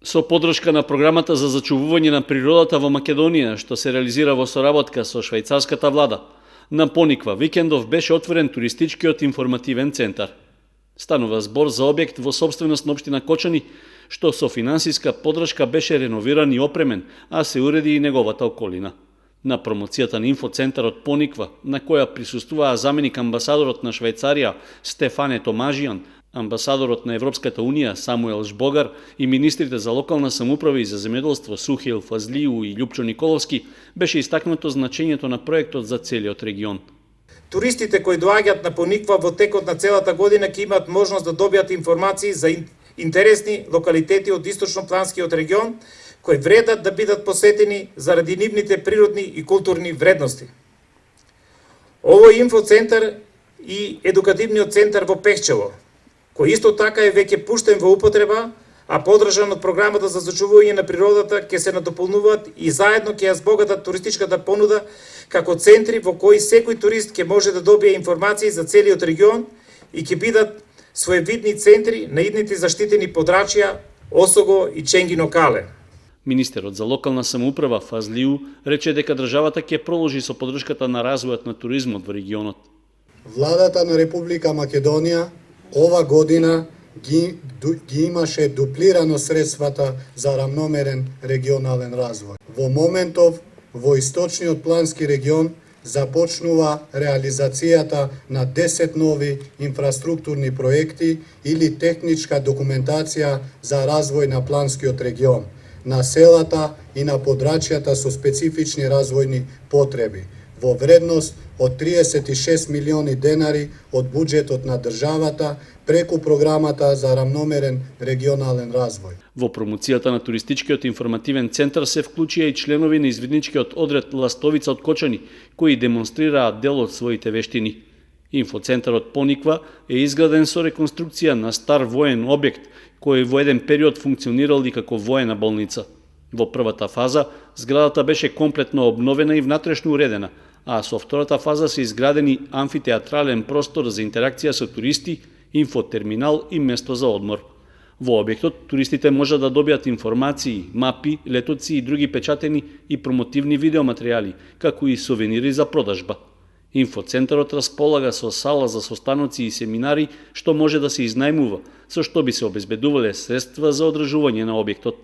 Со поддршка на програмата за зачувување на природата во Македонија, што се реализира во соработка со швајцарската влада, на Пониква викендов беше отворен туристичкиот информативен центар. Станува збор за објект во собственост на општина Кочани, што со финансиска поддршка беше реновиран и опремен, а се уреди и неговата околина. На промоцијата на инфоцентарот Пониква, на која присуствуваа заменик амбасадорот на Швајцарија Стефане Томажијан, амбасадорот на Европската Унија Самуел Жбогар и министрите за локална самоуправа и за земјоделство Сухил Фазлију и Љупчо Николовски, беше истакнато значењето на проектот за целиот регион. Туристите кои доаѓаат на Пониква во текот на целата година ќе имаат можност да добијат информации за интересни локалитети од источнопланскиот регион, кои вредат да бидат посетени заради нивните природни и културни вредности. Овој инфоцентар и едукативниот центар во Пехчево, кој исто така е веќе пуштен во употреба, а поддржан од програмата за зачувување на природата, ќе се надополнуваат и заедно ќе ја збогатат туристичката понуда како центри во кои секој турист ќе може да добие информации за целиот регион и ќе бидат своевидни центри на идните заштитени подрачја Осого и Ченгино Кале. Министерот за локална самоуправа Фазлију рече дека државата ќе продолжи со поддршката на развојот на туризмот во регионот. Владата на Република Македонија ова година ги имаше дуплирано средствата за рамномерен регионален развој. Во моментов во источниот плански регион започнува реализацијата на 10 нови инфраструктурни проекти или техничка документација за развој на планскиот регион, на селата и на подрачјата со специфични развојни потреби, во вредност од 36 милиони денари од буџетот на државата преку програмата за рамномерен регионален развој. Во промоцијата на туристичкиот информативен центар се вклучија и членови на извидничкиот одред Ластовица од Кочани, кои демонстрираат дел од своите вештини. Инфоцентарот Пониква е изграден со реконструкција на стар воен објект, кој во еден период функционирал и како воена болница. Во првата фаза, зградата беше комплетно обновена и внатрешно уредена, а со втората фаза се изградени амфитеатрален простор за интеракција со туристи, инфотерминал и место за одмор. Во објектот туристите можат да добијат информации, мапи, летоци и други печатени и промотивни видеоматеријали, како и сувенири за продажба. Инфоцентарот располага со сала за состаноци и семинари што може да се изнајмува, со што би се обезбедувале средства за одржување на објектот.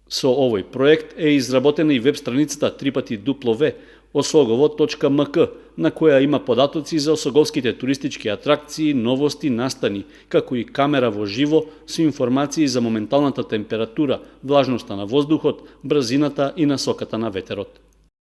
Со овој проект е изработена и веб страницата www.osogovo.mk, на која има податоци за осоговските туристички атракции, новости, настани, како и камера во живо со информации за моменталната температура, влажноста на воздухот, брзината и насоката на ветерот.